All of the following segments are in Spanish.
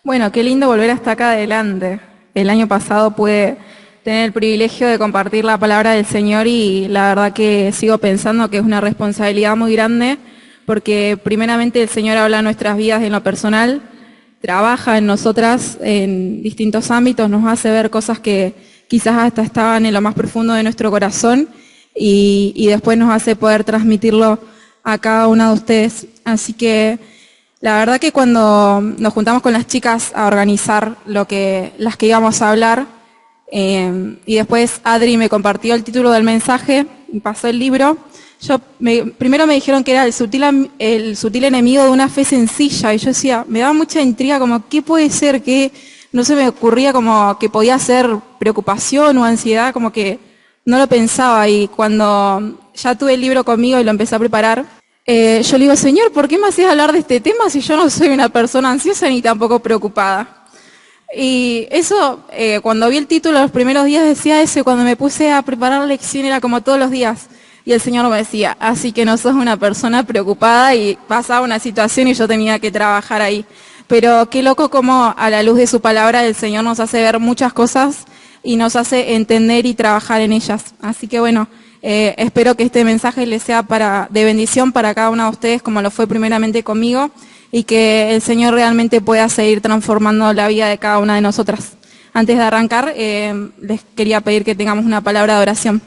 Bueno, qué lindo volver hasta acá adelante. El año pasado pude tener el privilegio de compartir la palabra del Señor y la verdad que sigo pensando que es una responsabilidad muy grande porque primeramente el Señor habla en nuestras vidas en lo personal, trabaja en nosotras en distintos ámbitos, nos hace ver cosas que quizás hasta estaban en lo más profundo de nuestro corazón y después nos hace poder transmitirlo a cada una de ustedes. Así que la verdad que cuando nos juntamos con las chicas a organizar las que íbamos a hablar, y después Adri me compartió el título del mensaje, y pasó el libro, primero me dijeron que era el sutil enemigo de una fe sencilla, y yo decía, me daba mucha intriga como, ¿qué puede ser? Que no se me ocurría como que podía ser preocupación o ansiedad, como que no lo pensaba, y cuando ya tuve el libro conmigo y lo empecé a preparar, yo le digo, Señor, ¿por qué me hacías hablar de este tema si yo no soy una persona ansiosa ni tampoco preocupada? Y eso, cuando vi el título los primeros días decía eso, y cuando me puse a preparar la lección era como todos los días. Y el Señor me decía, así que no sos una persona preocupada, y pasaba una situación y yo tenía que trabajar ahí. Pero qué loco como a la luz de su palabra el Señor nos hace ver muchas cosas y nos hace entender y trabajar en ellas. Así que bueno, espero que este mensaje les sea de bendición para cada uno de ustedes, como lo fue primeramente conmigo, y que el Señor realmente pueda seguir transformando la vida de cada una de nosotras. Antes de arrancar, les quería pedir que tengamos una palabra de oración.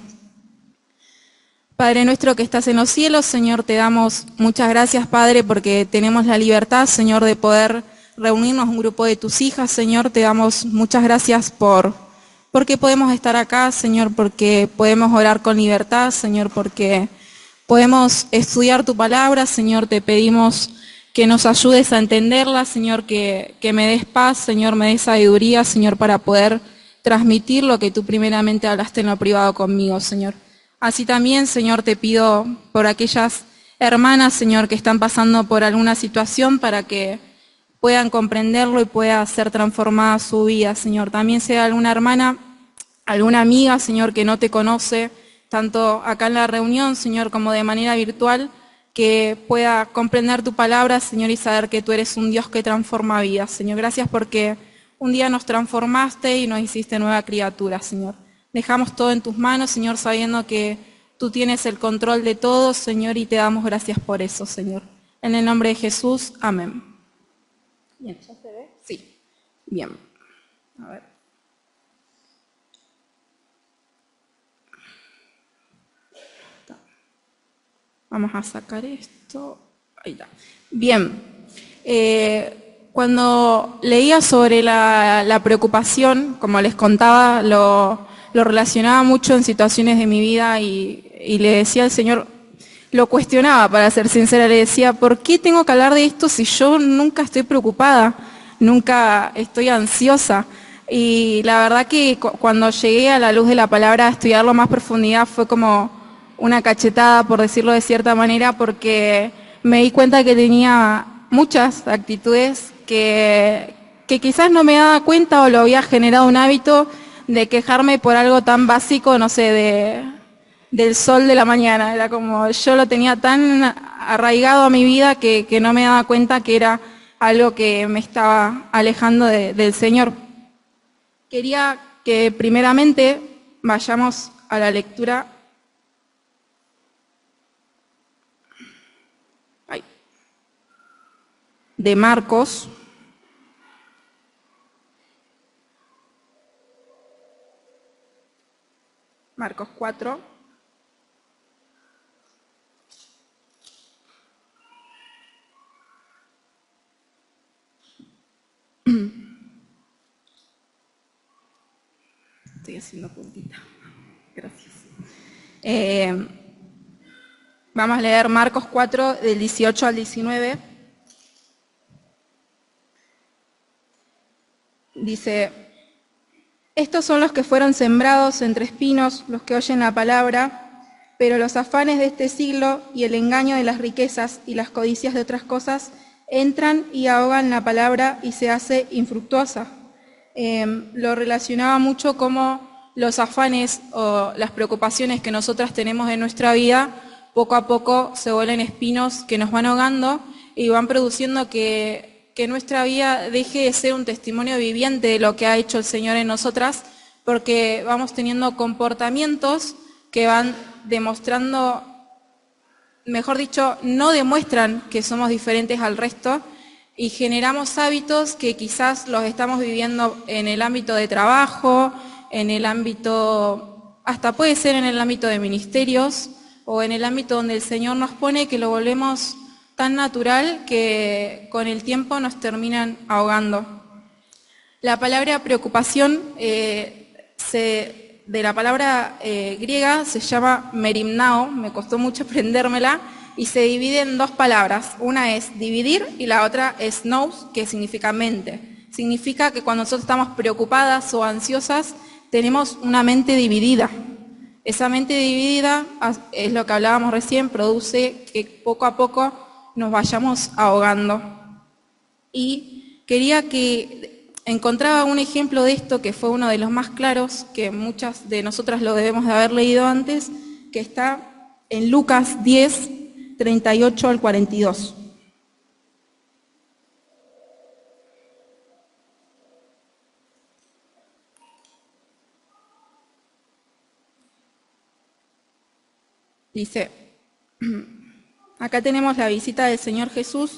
Padre nuestro que estás en los cielos, Señor, te damos muchas gracias, Padre, porque tenemos la libertad, Señor, de poder reunirnos un grupo de tus hijas, Señor. Te damos muchas gracias porque podemos estar acá, Señor, porque podemos orar con libertad, Señor, porque podemos estudiar tu palabra, Señor. Te pedimos que nos ayudes a entenderla, Señor, que me des paz, Señor, me des sabiduría, Señor, para poder transmitir lo que tú primeramente hablaste en lo privado conmigo, Señor. Así también, Señor, te pido por aquellas hermanas, Señor, que están pasando por alguna situación para que puedan comprenderlo y pueda ser transformada su vida, Señor. También sea alguna hermana, alguna amiga, Señor, que no te conoce, tanto acá en la reunión, Señor, como de manera virtual, que pueda comprender tu palabra, Señor, y saber que tú eres un Dios que transforma vidas. Señor, gracias porque un día nos transformaste y nos hiciste nueva criatura, Señor. Dejamos todo en tus manos, Señor, sabiendo que tú tienes el control de todo, Señor, y te damos gracias por eso, Señor. En el nombre de Jesús, amén. Bien, ¿ya se ve? Sí. Bien. A ver. Vamos a sacar esto. Ahí está. Bien. Cuando leía sobre la preocupación, como les contaba, lo relacionaba mucho en situaciones de mi vida y le decía al Señor, lo cuestionaba, para ser sincera, le decía, ¿por qué tengo que hablar de esto si yo nunca estoy preocupada, nunca estoy ansiosa? Y la verdad que cuando llegué a la luz de la palabra a estudiarlo más profundidad fue como una cachetada, por decirlo de cierta manera, porque me di cuenta que tenía muchas actitudes que quizás no me daba cuenta o lo había generado un hábito de quejarme por algo tan básico, no sé, del sol de la mañana. Era como, yo lo tenía tan arraigado a mi vida que no me daba cuenta que era algo que me estaba alejando del Señor. Quería que primeramente vayamos a la lectura de Marcos. Marcos 4. Estoy haciendo puntita. Gracias. Vamos a leer Marcos 4, del 18 al 19. Dice, estos son los que fueron sembrados entre espinos, los que oyen la palabra, pero los afanes de este siglo y el engaño de las riquezas y las codicias de otras cosas entran y ahogan la palabra y se hace infructuosa. Lo relacionaba mucho como los afanes o las preocupaciones que nosotras tenemos en nuestra vida, poco a poco se vuelven espinos que nos van ahogando y van produciendo que que nuestra vida deje de ser un testimonio viviente de lo que ha hecho el Señor en nosotras, porque vamos teniendo comportamientos que van demostrando, mejor dicho, no demuestran que somos diferentes al resto, y generamos hábitos que quizás los estamos viviendo en el ámbito de trabajo, en el ámbito, hasta puede ser en el ámbito de ministerios, o en el ámbito donde el Señor nos pone, que lo volvemos tan natural que con el tiempo nos terminan ahogando. La palabra preocupación, de la palabra griega, se llama merimnao, me costó mucho aprendérmela, y se divide en dos palabras. Una es dividir y la otra es nous, que significa mente. Significa que cuando nosotros estamos preocupadas o ansiosas, tenemos una mente dividida. Esa mente dividida, es lo que hablábamos recién, produce que poco a poco nos vayamos ahogando. Y quería que encontraba un ejemplo de esto que fue uno de los más claros, que muchas de nosotras lo debemos de haber leído antes, que está en Lucas 10, 38 al 42. Dice, acá tenemos la visita del Señor Jesús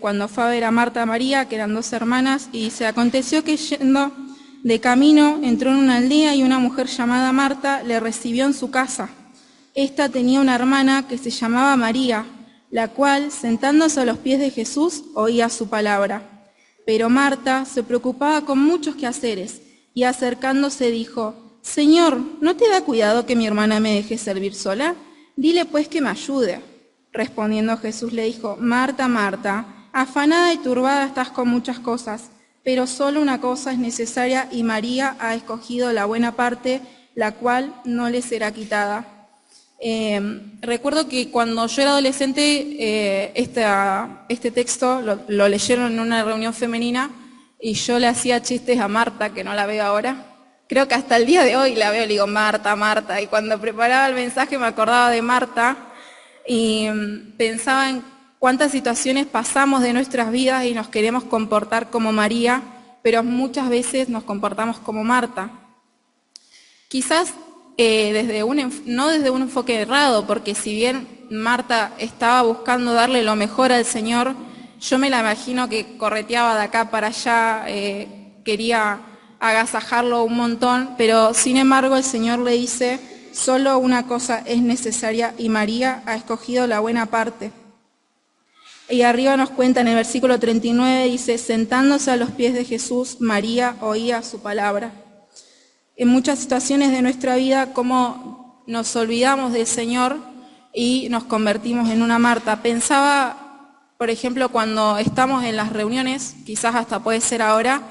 cuando fue a ver a Marta y a María, que eran dos hermanas, y dice, aconteció que yendo de camino entró en una aldea y una mujer llamada Marta le recibió en su casa. Esta tenía una hermana que se llamaba María, la cual, sentándose a los pies de Jesús, oía su palabra. Pero Marta se preocupaba con muchos quehaceres, y acercándose dijo, Señor, ¿no te da cuidado que mi hermana me deje servir sola? Dile pues que me ayude. Respondiendo Jesús le dijo, Marta, Marta, afanada y turbada estás con muchas cosas, pero solo una cosa es necesaria y María ha escogido la buena parte, la cual no le será quitada. Recuerdo que cuando yo era adolescente, este texto lo leyeron en una reunión femenina y yo le hacía chistes a Marta, que no la veo ahora. Creo que hasta el día de hoy la veo y le digo, Marta, Marta. Y cuando preparaba el mensaje me acordaba de Marta y pensaba en cuántas situaciones pasamos de nuestras vidas y nos queremos comportar como María, pero muchas veces nos comportamos como Marta. Quizás no desde un enfoque errado, porque si bien Marta estaba buscando darle lo mejor al Señor, yo me la imagino que correteaba de acá para allá, quería agasajarlo un montón, pero sin embargo el Señor le dice, solo una cosa es necesaria y María ha escogido la buena parte. Y arriba nos cuenta en el versículo 39, dice, sentándose a los pies de Jesús, María oía su palabra. En muchas situaciones de nuestra vida, como nos olvidamos del Señor y nos convertimos en una Marta. Pensaba, por ejemplo, cuando estamos en las reuniones, quizás hasta puede ser ahora,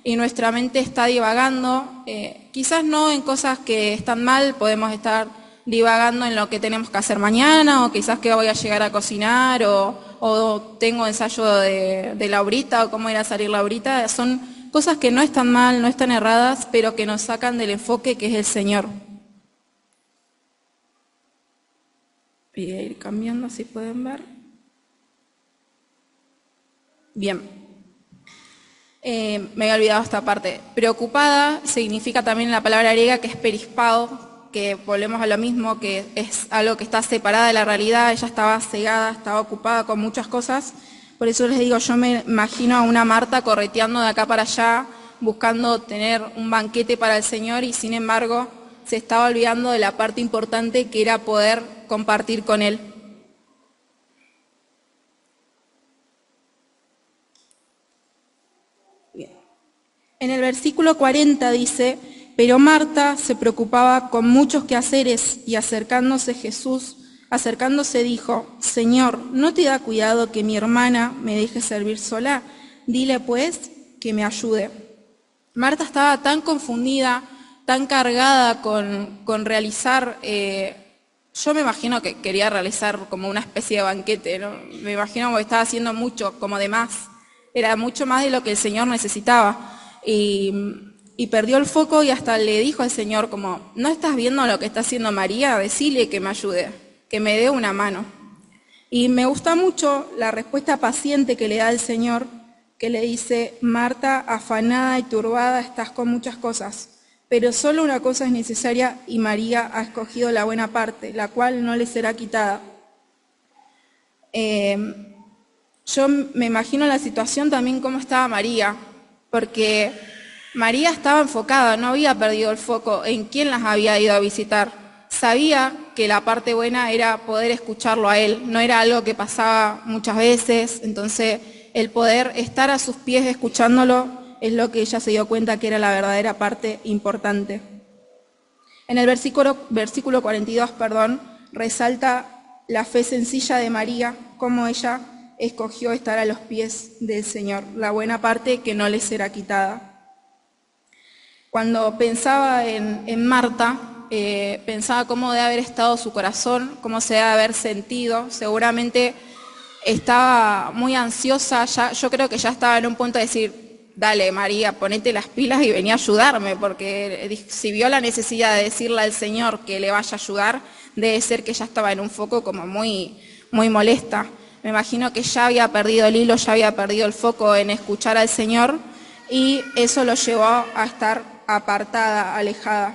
y nuestra mente está divagando, quizás no en cosas que están mal, podemos estar divagando en lo que tenemos que hacer mañana, o quizás que voy a llegar a cocinar, o tengo ensayo de Laurita, o cómo ir a salir Laurita. Son cosas que no están mal, no están erradas, pero que nos sacan del enfoque que es el Señor. Voy a ir cambiando, si pueden ver. Bien. Me había olvidado esta parte. Preocupada significa también la palabra griega que es perispao, que volvemos a lo mismo, que es algo que está separada de la realidad. Ella estaba cegada, estaba ocupada con muchas cosas. Por eso les digo, yo me imagino a una Marta correteando de acá para allá, buscando tener un banquete para el Señor, y sin embargo se estaba olvidando de la parte importante que era poder compartir con Él. En el versículo 40 dice, pero Marta se preocupaba con muchos quehaceres y acercándose dijo, Señor, ¿no te da cuidado que mi hermana me deje servir sola? Dile pues que me ayude. Marta estaba tan confundida, tan cargada con realizar, yo me imagino que quería realizar como una especie de banquete, ¿no? Me imagino que estaba haciendo mucho, como de más, era mucho más de lo que el Señor necesitaba. Y perdió el foco y hasta le dijo al Señor como, ¿no estás viendo lo que está haciendo María? Decile que me ayude, que me dé una mano. Y me gusta mucho la respuesta paciente que le da el Señor, que le dice: Marta, afanada y turbada estás con muchas cosas, pero solo una cosa es necesaria y María ha escogido la buena parte, la cual no le será quitada. Yo me imagino la situación también cómo estaba María, porque María estaba enfocada, no había perdido el foco en quién las había ido a visitar. Sabía que la parte buena era poder escucharlo a él, no era algo que pasaba muchas veces, entonces el poder estar a sus pies escuchándolo es lo que ella se dio cuenta que era la verdadera parte importante. En el versículo 42, resalta la fe sencilla de María, cómo ella escogió estar a los pies del Señor, la buena parte que no le será quitada. Cuando pensaba en Marta, pensaba cómo debe haber estado su corazón, cómo se debe haber sentido. Seguramente estaba muy ansiosa, yo creo que ya estaba en un punto de decir: dale María, ponete las pilas y vení a ayudarme, porque si vio la necesidad de decirle al Señor que le vaya a ayudar, debe ser que ya estaba en un foco como muy molesta. Me imagino que ya había perdido el hilo, ya había perdido el foco en escuchar al Señor, y eso lo llevó a estar apartada, alejada.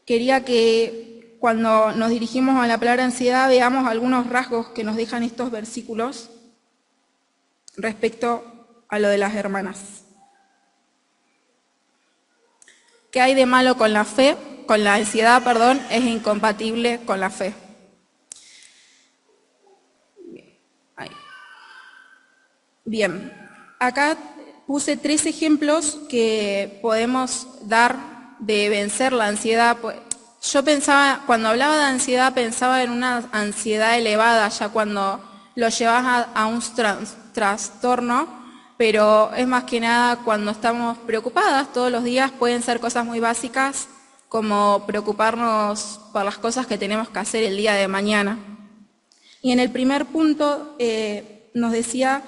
Quería que cuando nos dirigimos a la palabra ansiedad veamos algunos rasgos que nos dejan estos versículos respecto a lo de las hermanas. ¿Qué hay de malo con la fe? Con la ansiedad, es incompatible con la fe. Bien, acá puse 3 ejemplos que podemos dar de vencer la ansiedad. Yo pensaba, cuando hablaba de ansiedad, pensaba en una ansiedad elevada, ya cuando lo llevas a un trastorno, pero es más que nada cuando estamos preocupadas todos los días. Pueden ser cosas muy básicas, como preocuparnos por las cosas que tenemos que hacer el día de mañana. Y en el primer punto nos decía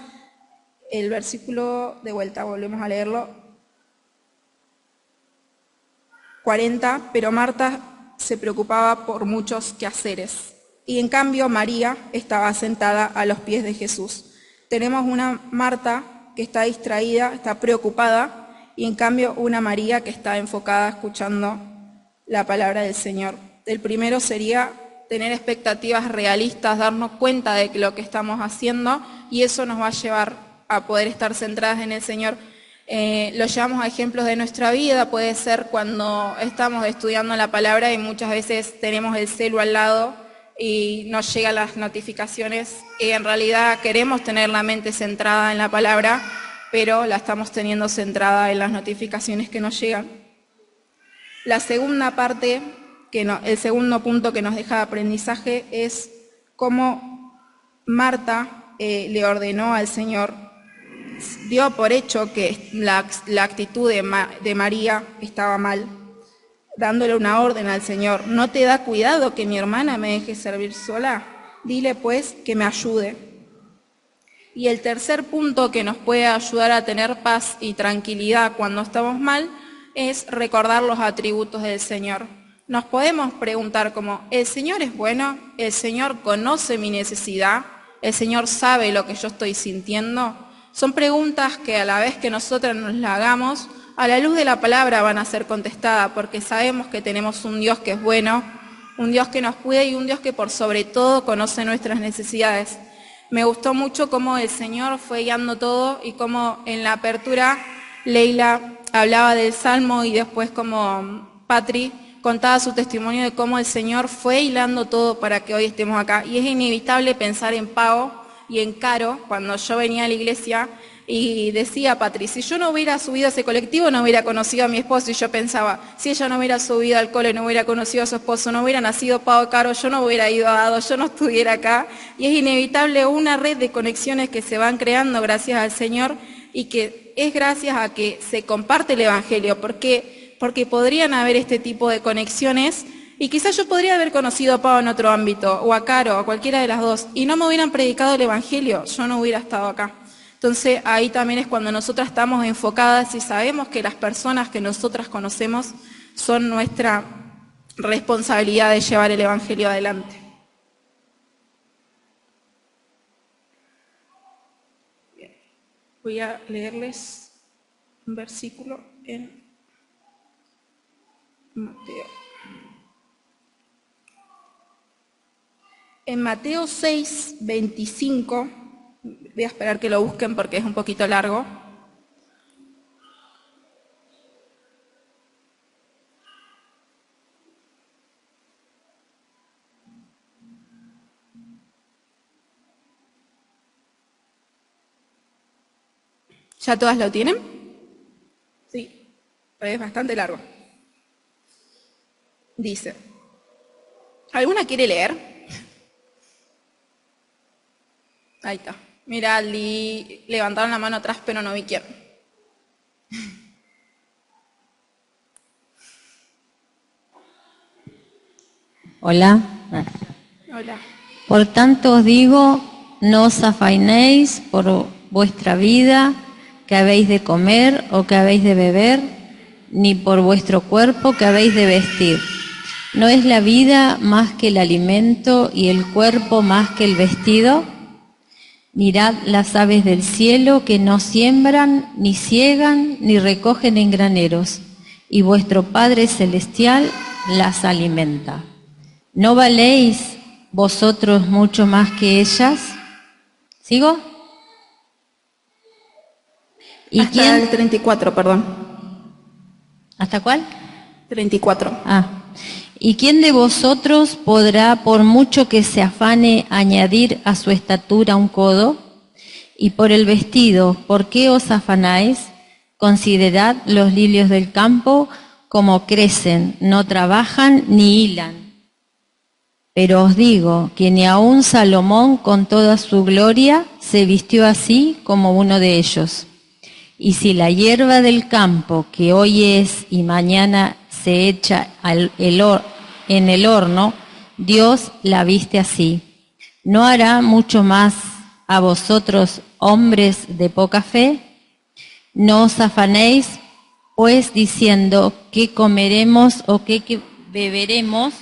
el versículo, de vuelta, volvemos a leerlo, 40, pero Marta se preocupaba por muchos quehaceres, y en cambio María estaba sentada a los pies de Jesús. Tenemos una Marta que está distraída, está preocupada, y en cambio una María que está enfocada escuchando la palabra del Señor. El primero sería tener expectativas realistas, darnos cuenta de lo que estamos haciendo, y eso nos va a llevar a poder estar centradas en el Señor. Lo llevamos a ejemplos de nuestra vida. Puede ser cuando estamos estudiando la palabra y muchas veces tenemos el celu al lado y nos llegan las notificaciones, y en realidad queremos tener la mente centrada en la palabra, pero la estamos teniendo centrada en las notificaciones que nos llegan. La segunda parte, el segundo punto que nos deja de aprendizaje es cómo Marta le ordenó al Señor, dio por hecho que la actitud de María estaba mal, dándole una orden al Señor: ¿no te da cuidado que mi hermana me deje servir sola? Dile pues que me ayude. Y el tercer punto que nos puede ayudar a tener paz y tranquilidad cuando estamos mal es recordar los atributos del Señor. Nos podemos preguntar como: ¿el Señor es bueno? ¿El Señor conoce mi necesidad? ¿El Señor sabe lo que yo estoy sintiendo? Son preguntas que a la vez que nosotros nos las hagamos, a la luz de la palabra van a ser contestadas, porque sabemos que tenemos un Dios que es bueno, un Dios que nos cuida y un Dios que por sobre todo conoce nuestras necesidades. Me gustó mucho cómo el Señor fue guiando todo, y cómo en la apertura Leila hablaba del Salmo, y después como Patri contaba su testimonio de cómo el Señor fue hilando todo para que hoy estemos acá. Y es inevitable pensar en Pau y en Caro cuando yo venía a la iglesia, y decía Patri: si yo no hubiera subido a ese colectivo no hubiera conocido a mi esposo. Y yo pensaba: si ella no hubiera subido al cole, no hubiera conocido a su esposo, no hubiera nacido Pau y Caro, yo no hubiera ido a Ado, yo no estuviera acá. Y es inevitable una red de conexiones que se van creando gracias al Señor, y que es gracias a que se comparte el Evangelio, porque podrían haber este tipo de conexiones, y quizás yo podría haber conocido a Pau en otro ámbito, o a Caro, a cualquiera de las dos, y no me hubieran predicado el Evangelio, yo no hubiera estado acá. Entonces ahí también es cuando nosotras estamos enfocadas y sabemos que las personas que nosotras conocemos son nuestra responsabilidad de llevar el Evangelio adelante. Bien. Voy a leerles un versículo en Mateo. En Mateo 6, 25, voy a esperar que lo busquen porque es un poquito largo. ¿Ya todas lo tienen? Sí, pero es bastante largo. Dice, ¿alguna quiere leer? Ahí está. Mira, levantaron la mano atrás, pero no vi quién. Hola. Hola. Por tanto os digo, no os afainéis por vuestra vida, que habéis de comer o que habéis de beber, ni por vuestro cuerpo que habéis de vestir. ¿No es la vida más que el alimento y el cuerpo más que el vestido? Mirad las aves del cielo que no siembran, ni ciegan, ni recogen en graneros, y vuestro Padre Celestial las alimenta. ¿No valéis vosotros mucho más que ellas? ¿Sigo? ¿Y Hasta quién? el 34, perdón. ¿Hasta cuál? 34. ¿Y quién de vosotros podrá, por mucho que se afane, añadir a su estatura un codo? Y por el vestido, ¿por qué os afanáis? Considerad los lirios del campo, como crecen, no trabajan ni hilan. Pero os digo que ni aun Salomón con toda su gloria se vistió así como uno de ellos. Y si la hierba del campo, que hoy es y mañana se echa en el horno, Dios la viste así, ¿no hará mucho más a vosotros, hombres de poca fe? No os afanéis, pues, diciendo qué comeremos o qué beberemos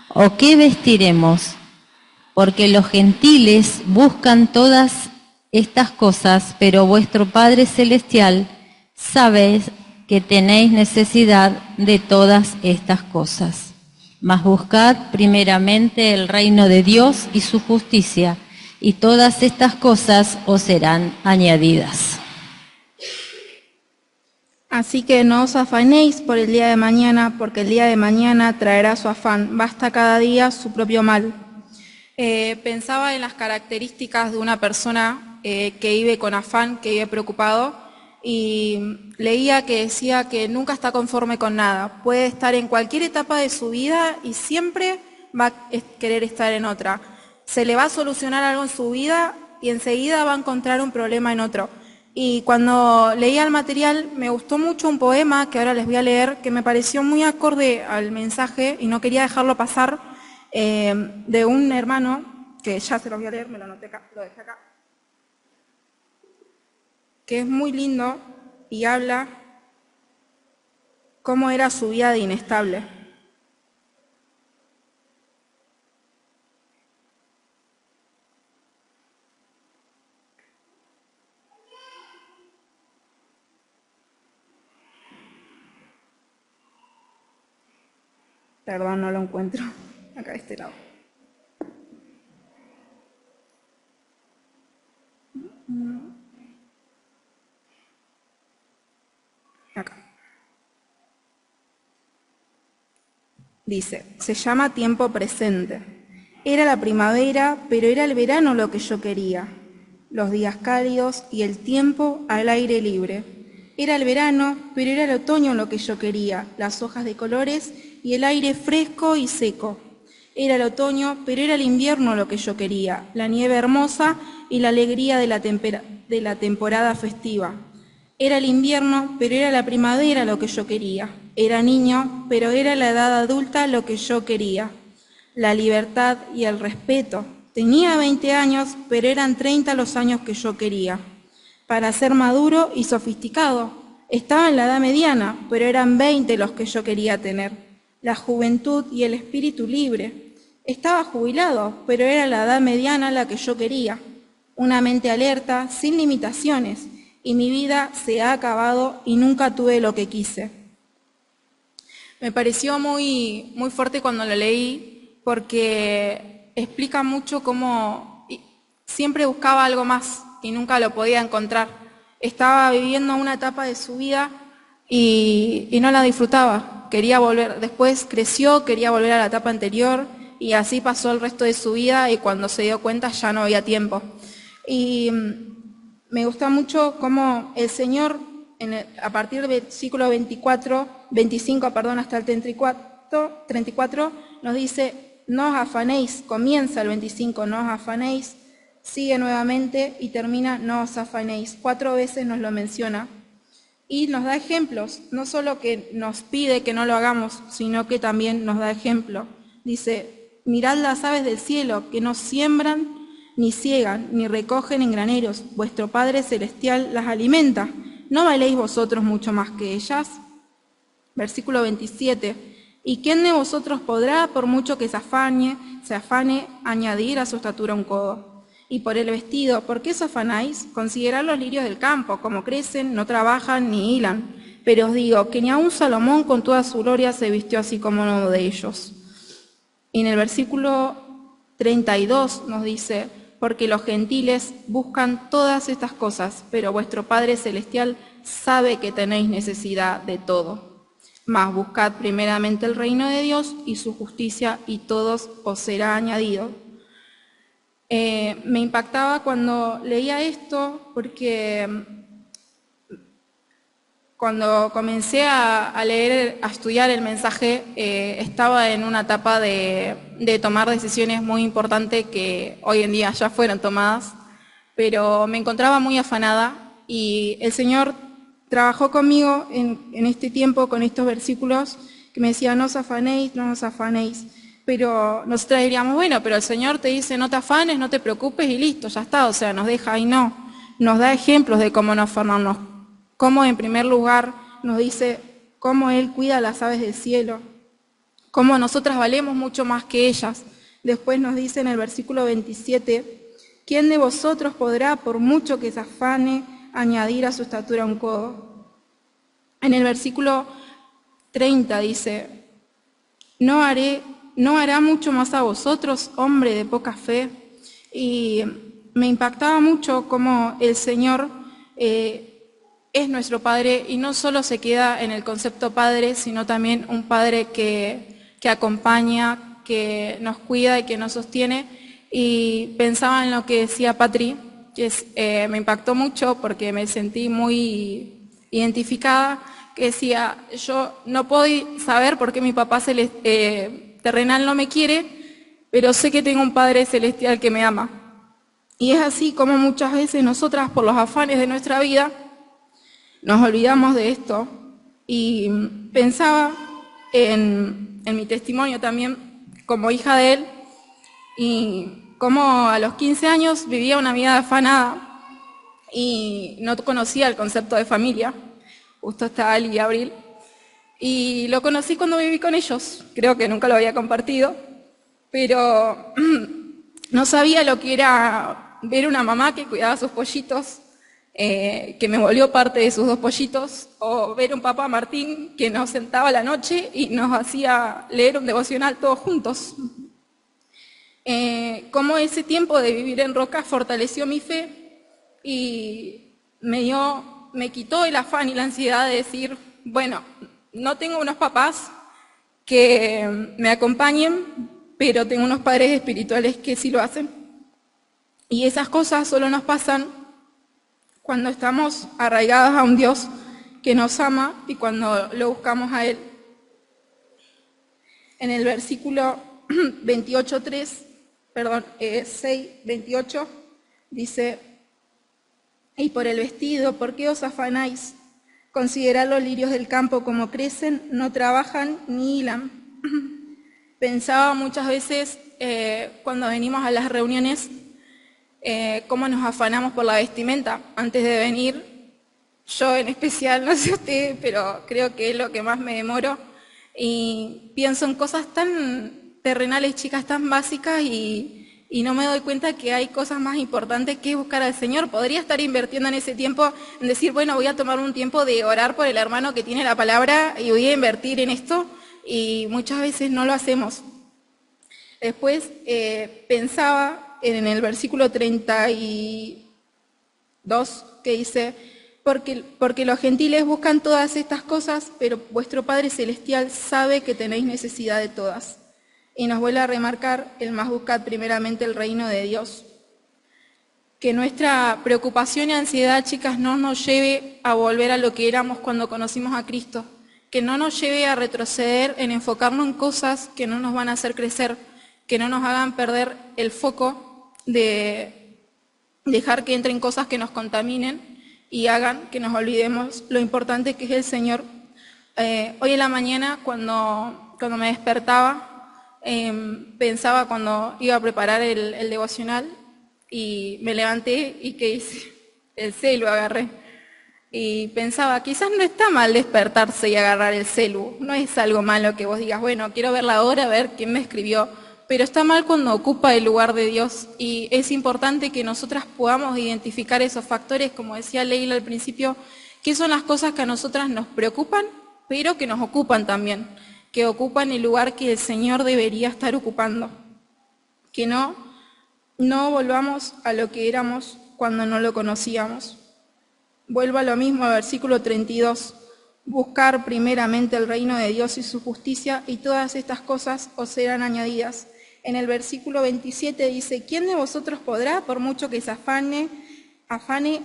o qué vestiremos, porque los gentiles buscan todas estas cosas, pero vuestro Padre Celestial sabe que tenéis necesidad de todas estas cosas. Mas buscad primeramente el reino de Dios y su justicia, y todas estas cosas os serán añadidas. Así que no os afanéis por el día de mañana, porque el día de mañana traerá su afán. Basta cada día su propio mal. Pensaba en las características de una persona que vive con afán, que vive preocupado, y leía que decía que nunca está conforme con nada. Puede estar en cualquier etapa de su vida y siempre va a querer estar en otra. Se le va a solucionar algo en su vida y enseguida va a encontrar un problema en otro. Y cuando leía el material me gustó mucho un poema que ahora les voy a leer, que me pareció muy acorde al mensaje y no quería dejarlo pasar, de un hermano, que ya se los voy a leer, me lo anoté acá, lo dejé acá, que es muy lindo y habla cómo era su vida de inestable. Perdón, no lo encuentro. Acá de este lado. Acá. Dice, se llama tiempo presente. Era la primavera, pero era el verano lo que yo quería. Los días cálidos y el tiempo al aire libre. Era el verano, pero era el otoño lo que yo quería. Las hojas de colores y el aire fresco y seco. Era el otoño, pero era el invierno lo que yo quería. La nieve hermosa y la alegría de la temporada festiva. Era el invierno, pero era la primavera lo que yo quería. Era niño, pero era la edad adulta lo que yo quería. La libertad y el respeto. Tenía 20 años, pero eran 30 los años que yo quería. Para ser maduro y sofisticado. Estaba en la edad mediana, pero eran 20 los que yo quería tener. La juventud y el espíritu libre. Estaba jubilado, pero era la edad mediana la que yo quería. Una mente alerta, sin limitaciones. y mi vida se ha acabado y nunca tuve lo que quise. Me pareció muy, muy fuerte cuando lo leí porque explica mucho cómo siempre buscaba algo más y nunca lo podía encontrar. Estaba viviendo una etapa de su vida y no la disfrutaba. Quería volver, después creció, quería volver a la etapa anterior y así pasó el resto de su vida y cuando se dio cuenta ya no había tiempo. Y me gusta mucho cómo el Señor, a partir del versículo 25 hasta el 34, nos dice, no os afanéis, comienza el 25, no os afanéis, sigue nuevamente y termina, no os afanéis. 4 veces nos lo menciona. Y nos da ejemplos, no solo que nos pide que no lo hagamos, sino que también nos da ejemplo. Dice, mirad las aves del cielo, que no siembran, ni ciegan, ni recogen en graneros. Vuestro Padre Celestial las alimenta. ¿No valéis vosotros mucho más que ellas? Versículo 27. ¿Y quién de vosotros podrá, por mucho que se afane, añadir a su estatura un codo? Y por el vestido, ¿por qué os afanáis? Considerad los lirios del campo, como crecen, no trabajan ni hilan. Pero os digo que ni aun Salomón con toda su gloria se vistió así como uno de ellos. Y en el versículo 32 nos dice, porque los gentiles buscan todas estas cosas, pero vuestro Padre Celestial sabe que tenéis necesidad de todo. Mas buscad primeramente el reino de Dios y su justicia, y todo os será añadido. Me impactaba cuando leía esto porque cuando comencé a leer, a estudiar el mensaje, estaba en una etapa de tomar decisiones muy importantes que hoy en día ya fueron tomadas, pero me encontraba muy afanada y el Señor trabajó conmigo en este tiempo con estos versículos que me decían, no os afanéis, no os afanéis. Pero nosotros diríamos, bueno, pero el Señor te dice, no te afanes, no te preocupes y listo, ya está, o sea, nos deja ahí, no. Nos da ejemplos de cómo no afanarnos, cómo en primer lugar nos dice cómo Él cuida las aves del cielo, cómo nosotras valemos mucho más que ellas. Después nos dice en el versículo 27, ¿quién de vosotros podrá, por mucho que se afane, añadir a su estatura un codo? En el versículo 30 dice, ¿no hará mucho más a vosotros, hombre de poca fe? Y me impactaba mucho cómo el Señor es nuestro Padre y no solo se queda en el concepto Padre, sino también un Padre que acompaña, que nos cuida y que nos sostiene. Y pensaba en lo que decía Patri, que me impactó mucho porque me sentí muy identificada, que decía, yo no puedo saber por qué mi papá terrenal no me quiere, pero sé que tengo un Padre Celestial que me ama. Y es así como muchas veces nosotras, por los afanes de nuestra vida, nos olvidamos de esto. Y pensaba en mi testimonio también como hija de él, y como a los 15 años vivía una vida afanada y no conocía el concepto de familia. Justo estaba Ali y Abril. Y lo conocí cuando viví con ellos, creo que nunca lo había compartido, pero no sabía lo que era ver una mamá que cuidaba a sus pollitos, que me volvió parte de sus 2 pollitos, o ver un papá Martín que nos sentaba a la noche y nos hacía leer un devocional todos juntos. Cómo ese tiempo de vivir en Roca fortaleció mi fe y me quitó el afán y la ansiedad de decir, bueno, no tengo unos papás que me acompañen, pero tengo unos padres espirituales que sí lo hacen. Y esas cosas solo nos pasan cuando estamos arraigadas a un Dios que nos ama y cuando lo buscamos a Él. En el versículo 6:28 dice, y por el vestido, ¿por qué os afanáis? Considerad los lirios del campo como crecen, no trabajan ni hilan. Pensaba muchas veces cuando venimos a las reuniones cómo nos afanamos por la vestimenta antes de venir. Yo en especial, no sé usted, pero creo que es lo que más me demoro. Y pienso en cosas tan terrenales, chicas, tan básicas y y no me doy cuenta que hay cosas más importantes que buscar al Señor. Podría estar invirtiendo en ese tiempo en decir, bueno, voy a tomar un tiempo de orar por el hermano que tiene la palabra y voy a invertir en esto, y muchas veces no lo hacemos. Después pensaba en el versículo 32 que dice, porque los gentiles buscan todas estas cosas, pero vuestro Padre Celestial sabe que tenéis necesidad de todas. Y nos vuelve a remarcar el más buscad primeramente el reino de Dios. Que nuestra preocupación y ansiedad, chicas, no nos lleve a volver a lo que éramos cuando conocimos a Cristo. Que no nos lleve a retroceder en enfocarnos en cosas que no nos van a hacer crecer, que no nos hagan perder el foco de dejar que entren cosas que nos contaminen y hagan que nos olvidemos lo importante que es el Señor. Hoy en la mañana, cuando me despertaba, pensaba cuando iba a preparar el devocional, y me levanté y ¿qué hice? El celu agarré. Y pensaba, quizás no está mal despertarse y agarrar el celu. No es algo malo que vos digas, bueno, quiero ver la hora, a ver quién me escribió. Pero está mal cuando ocupa el lugar de Dios, y es importante que nosotras podamos identificar esos factores, como decía Leila al principio, que son las cosas que a nosotras nos preocupan, pero que nos ocupan también, que ocupan el lugar que el Señor debería estar ocupando. Que no volvamos a lo que éramos cuando no lo conocíamos. Vuelvo a lo mismo, al versículo 32. Buscar primeramente el reino de Dios y su justicia, y todas estas cosas os serán añadidas. En el versículo 27 dice, ¿quién de vosotros podrá, por mucho que se afane,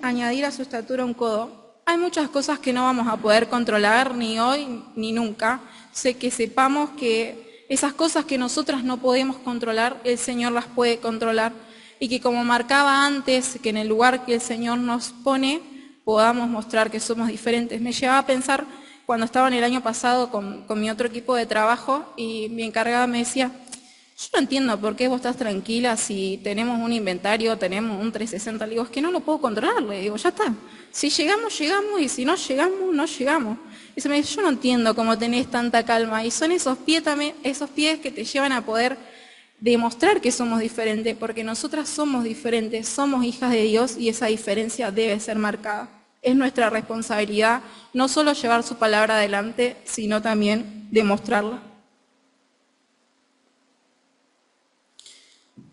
añadir a su estatura un codo? Hay muchas cosas que no vamos a poder controlar, ni hoy ni nunca. Sé que sepamos que esas cosas que nosotras no podemos controlar, el Señor las puede controlar. Y que, como marcaba antes, que en el lugar que el Señor nos pone, podamos mostrar que somos diferentes. Me llevaba a pensar cuando estaba en el año pasado con mi otro equipo de trabajo, y mi encargada me decía, yo no entiendo por qué vos estás tranquila si tenemos un inventario, tenemos un 360. Le digo, es que no lo puedo controlar. Le digo, ya está. Si llegamos, llegamos, y si no llegamos, no llegamos. Y se me dice, yo no entiendo cómo tenés tanta calma. Y son esos pies que te llevan a poder demostrar que somos diferentes, porque nosotras somos diferentes, somos hijas de Dios, y esa diferencia debe ser marcada. Es nuestra responsabilidad no solo llevar su palabra adelante, sino también demostrarla.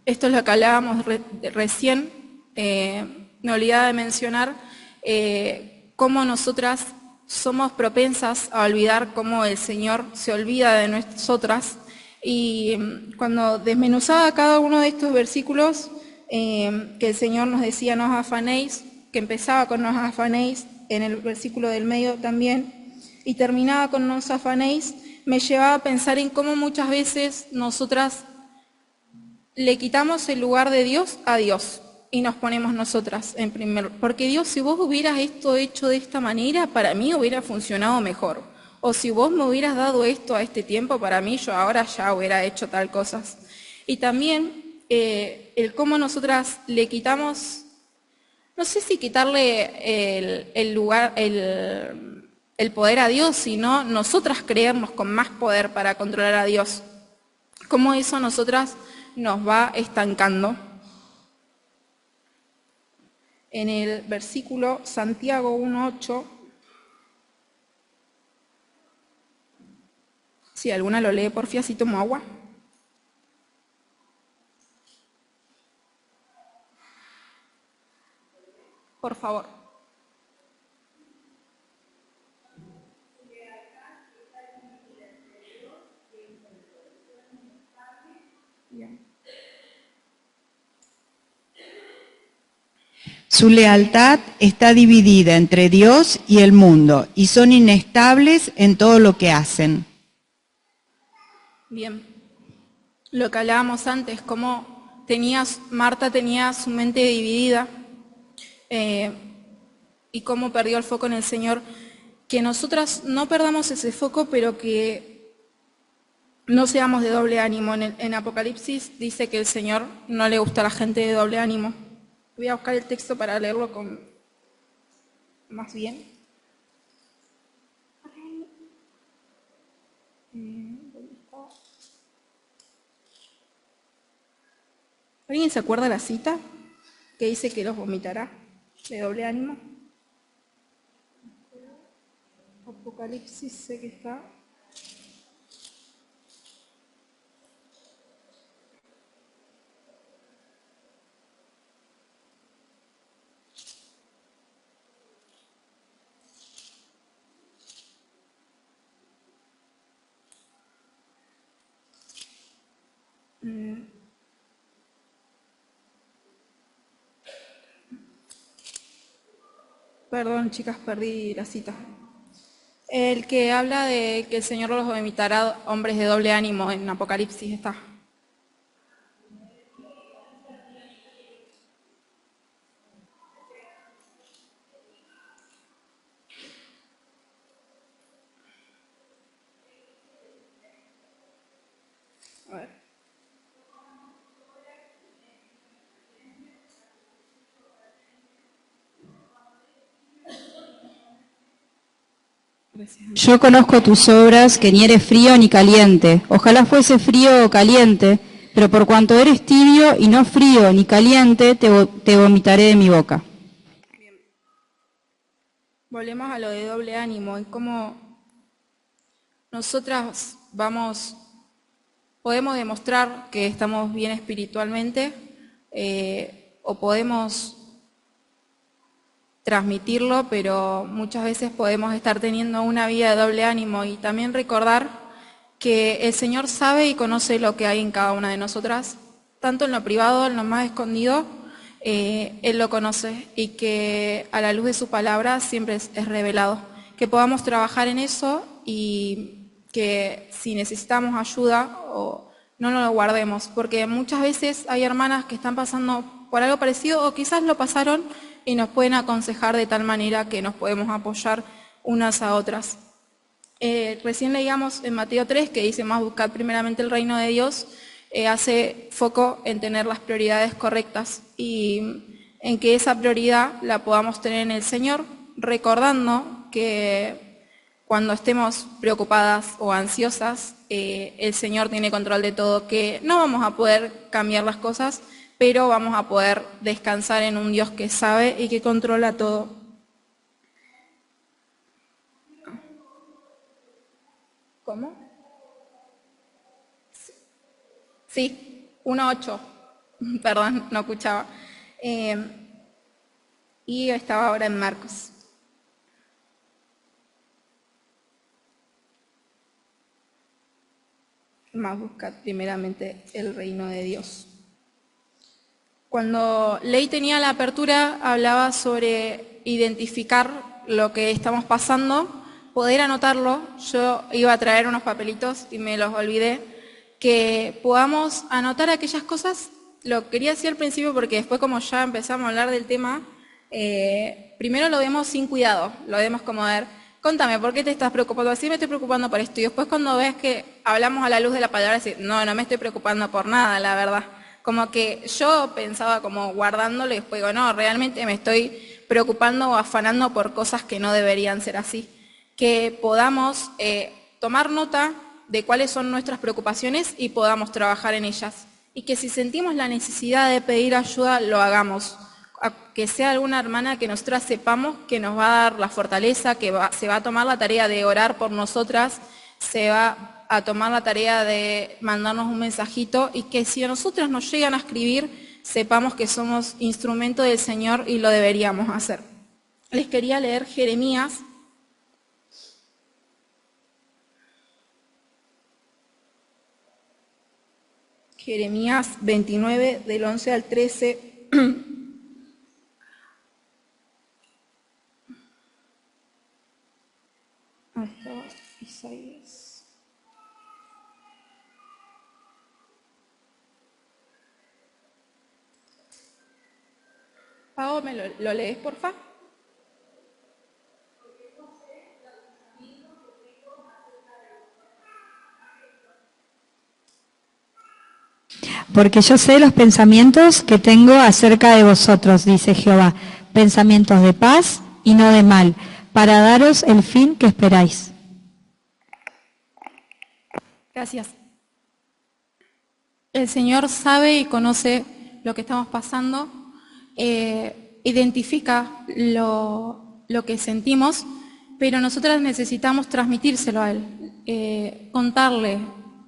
Esto es lo que hablábamos recién. Me olvidaba de mencionar cómo nosotras somos propensas a olvidar, cómo el Señor se olvida de nosotras. Y cuando desmenuzaba cada uno de estos versículos, que el Señor nos decía, no os afanéis, que empezaba con no os afanéis, en el versículo del medio también, y terminaba con no os afanéis, me llevaba a pensar en cómo muchas veces nosotras le quitamos el lugar de Dios a Dios y nos ponemos nosotras en primer lugar. Porque Dios, si vos hubieras esto hecho de esta manera, para mí hubiera funcionado mejor. O si vos me hubieras dado esto a este tiempo, para mí yo ahora ya hubiera hecho tal cosas. Y también el cómo nosotras le quitamos, no sé si quitarle el lugar, el poder a Dios, sino nosotras creernos con más poder para controlar a Dios. Cómo eso nosotras nos va estancando. En el versículo Santiago 1:8, si alguna lo lee, porfía, si tomo agua. Por favor. Bien. Su lealtad está dividida entre Dios y el mundo, y son inestables en todo lo que hacen. Bien. Lo que hablábamos antes, cómo Marta tenía su mente dividida, y cómo perdió el foco en el Señor. Que nosotras no perdamos ese foco, pero que no seamos de doble ánimo. En Apocalipsis dice que el Señor no le gusta a la gente de doble ánimo. Voy a buscar el texto para leerlo con más bien. ¿Dónde está? ¿Alguien se acuerda la cita que dice que los vomitará de doble ánimo? Apocalipsis sé que está. Perdón, chicas, perdí la cita. El que habla de que el Señor los vomitará hombres de doble ánimo en Apocalipsis está. A ver. Yo conozco tus obras, que ni eres frío ni caliente. Ojalá fuese frío o caliente, pero por cuanto eres tibio y no frío ni caliente, te vomitaré de mi boca. Bien. Volvemos a lo de doble ánimo y cómo nosotras podemos demostrar que estamos bien espiritualmente o podemos transmitirlo, pero muchas veces podemos estar teniendo una vida de doble ánimo y también recordar que el Señor sabe y conoce lo que hay en cada una de nosotras, tanto en lo privado, en lo más escondido, Él lo conoce y que a la luz de su palabra siempre es revelado. Que podamos trabajar en eso y que si necesitamos ayuda o no nos lo guardemos, porque muchas veces hay hermanas que están pasando por algo parecido o quizás lo pasaron y nos pueden aconsejar de tal manera que nos podemos apoyar unas a otras. Recién leíamos en Mateo 3 que dice más buscar primeramente el reino de Dios, hace foco en tener las prioridades correctas y en que esa prioridad la podamos tener en el Señor, recordando que cuando estemos preocupadas o ansiosas, el Señor tiene control de todo, que no vamos a poder cambiar las cosas, pero vamos a poder descansar en un Dios que sabe y que controla todo. ¿Cómo? Sí, 1:8. Perdón, no escuchaba. Y estaba ahora en Marcos. Más buscar primeramente el reino de Dios. Cuando Ley tenía la apertura, hablaba sobre identificar lo que estamos pasando, poder anotarlo. Yo iba a traer unos papelitos y me los olvidé. Que podamos anotar aquellas cosas, lo quería decir al principio porque después como ya empezamos a hablar del tema, primero lo vemos sin cuidado, lo vemos como a ver, contame, ¿por qué te estás preocupando? Así me estoy preocupando por esto. Y después cuando ves que hablamos a la luz de la palabra, decir, no me estoy preocupando por nada, la verdad. Como que yo pensaba como guardándolo y después digo, no, realmente me estoy preocupando o afanando por cosas que no deberían ser así. Que podamos tomar nota de cuáles son nuestras preocupaciones y podamos trabajar en ellas. Y que si sentimos la necesidad de pedir ayuda, lo hagamos. Que sea alguna hermana que nosotras sepamos que nos va a dar la fortaleza, que se va a tomar la tarea de orar por nosotras, se va a tomar la tarea de mandarnos un mensajito y que si a nosotras nos llegan a escribir, sepamos que somos instrumento del Señor y lo deberíamos hacer. Les quería leer Jeremías. Jeremías 29, del 11 al 13. Ahí estaba Isaías. Pau, ¿me lo lees, porfa? Porque yo sé los pensamientos que tengo acerca de vosotros, dice Jehová, pensamientos de paz y no de mal, para daros el fin que esperáis. Gracias. El Señor sabe y conoce lo que estamos pasando, identifica lo que sentimos, pero nosotras necesitamos transmitírselo a él, contarle,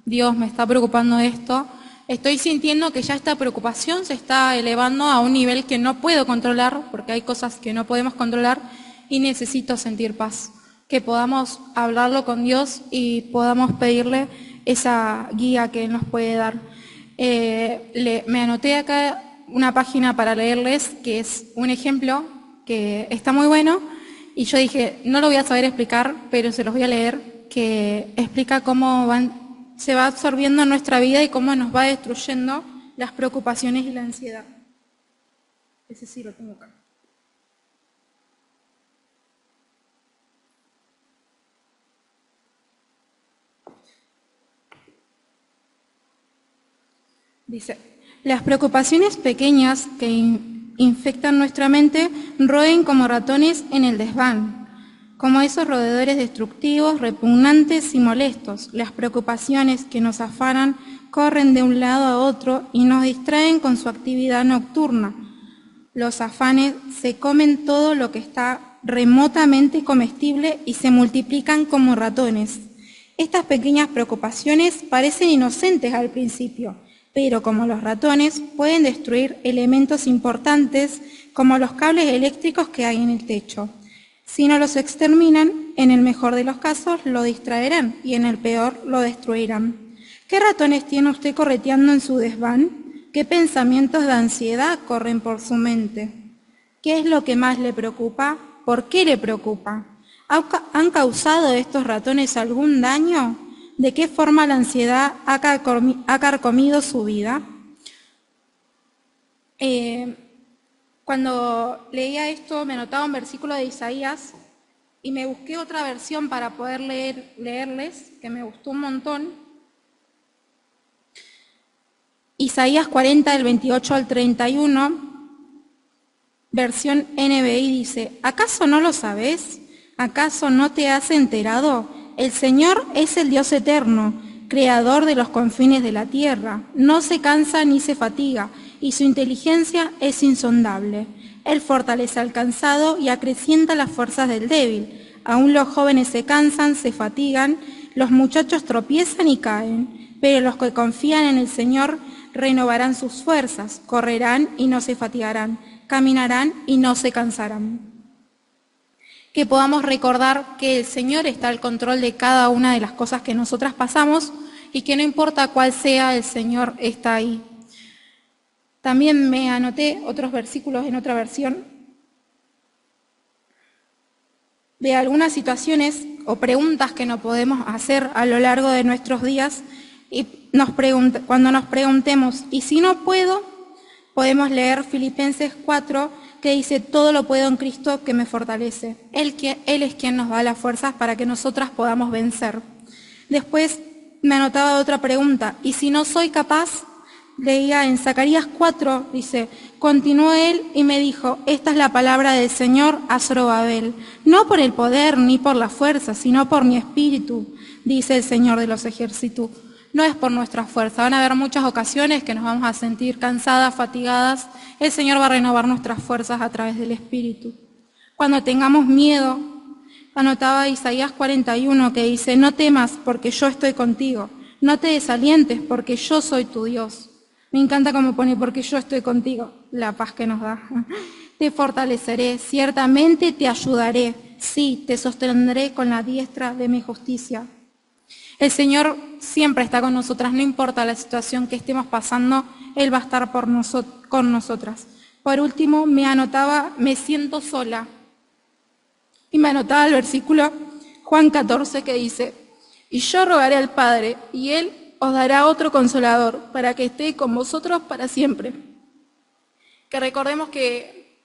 Dios, me está preocupando esto, estoy sintiendo que ya esta preocupación se está elevando a un nivel que no puedo controlar, porque hay cosas que no podemos controlar y necesito sentir paz. Que podamos hablarlo con Dios y podamos pedirle esa guía que Él nos puede dar. Me anoté acá una página para leerles, que es un ejemplo que está muy bueno, y yo dije, no lo voy a saber explicar, pero se los voy a leer, que explica cómo se va absorbiendo en nuestra vida y cómo nos va destruyendo las preocupaciones y la ansiedad. Ese sí lo tengo acá. Dice, las preocupaciones pequeñas que infectan nuestra mente roen como ratones en el desván, como esos roedores destructivos, repugnantes y molestos. Las preocupaciones que nos afanan corren de un lado a otro y nos distraen con su actividad nocturna. Los afanes se comen todo lo que está remotamente comestible y se multiplican como ratones. Estas pequeñas preocupaciones parecen inocentes al principio, pero como los ratones pueden destruir elementos importantes como los cables eléctricos que hay en el techo. Si no los exterminan, en el mejor de los casos lo distraerán y en el peor lo destruirán. ¿Qué ratones tiene usted correteando en su desván? ¿Qué pensamientos de ansiedad corren por su mente? ¿Qué es lo que más le preocupa? ¿Por qué le preocupa? ¿Han causado estos ratones algún daño? ¿De qué forma la ansiedad ha carcomido su vida? Cuando leía esto me anotaba un versículo de Isaías y me busqué otra versión para poder leerles, que me gustó un montón. Isaías 40, del 28 al 31, versión NBI dice, ¿acaso no lo sabes? ¿Acaso no te has enterado? El Señor es el Dios eterno, creador de los confines de la tierra. No se cansa ni se fatiga, y su inteligencia es insondable. Él fortalece al cansado y acrecienta las fuerzas del débil. Aún los jóvenes se cansan, se fatigan, los muchachos tropiezan y caen. Pero los que confían en el Señor renovarán sus fuerzas, correrán y no se fatigarán, caminarán y no se cansarán. Que podamos recordar que el Señor está al control de cada una de las cosas que nosotras pasamos y que no importa cuál sea, el Señor está ahí. También me anoté otros versículos en otra versión de algunas situaciones o preguntas que nos podemos hacer a lo largo de nuestros días y cuando nos preguntemos, ¿y si no puedo? Podemos leer Filipenses 4, que dice, todo lo puedo en Cristo que me fortalece. Él es quien nos da las fuerzas para que nosotras podamos vencer. Después me anotaba otra pregunta, ¿y si no soy capaz? Leía en Zacarías 4, dice, continuó él y me dijo, esta es la palabra del Señor a Zorobabel, no por el poder ni por la fuerza, sino por mi espíritu, dice el Señor de los ejércitos. No es por nuestra fuerza, van a haber muchas ocasiones que nos vamos a sentir cansadas, fatigadas. El Señor va a renovar nuestras fuerzas a través del Espíritu. Cuando tengamos miedo, anotaba Isaías 41 que dice, no temas porque yo estoy contigo, no te desalientes porque yo soy tu Dios. Me encanta cómo pone porque yo estoy contigo, la paz que nos da. Te fortaleceré, ciertamente te ayudaré, sí, te sostendré con la diestra de mi justicia. El Señor siempre está con nosotras, no importa la situación que estemos pasando, Él va a estar con nosotras. Por último, me anotaba, me siento sola. Y me anotaba el versículo Juan 14 que dice, y yo rogaré al Padre, y Él os dará otro consolador, para que esté con vosotros para siempre. Que recordemos que,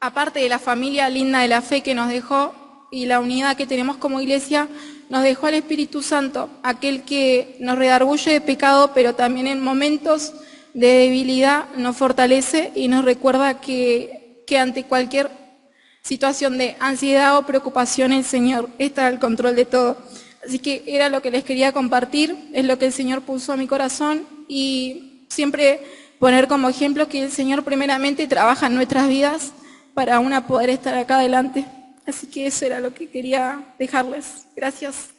aparte de la familia linda de la fe que nos dejó, y la unidad que tenemos como iglesia, nos dejó al Espíritu Santo, aquel que nos redarguye de pecado, pero también en momentos de debilidad nos fortalece y nos recuerda que ante cualquier situación de ansiedad o preocupación el Señor está al control de todo. Así que era lo que les quería compartir, es lo que el Señor puso a mi corazón y siempre poner como ejemplo que el Señor primeramente trabaja en nuestras vidas para poder estar acá adelante. Así que eso era lo que quería dejarles. Gracias.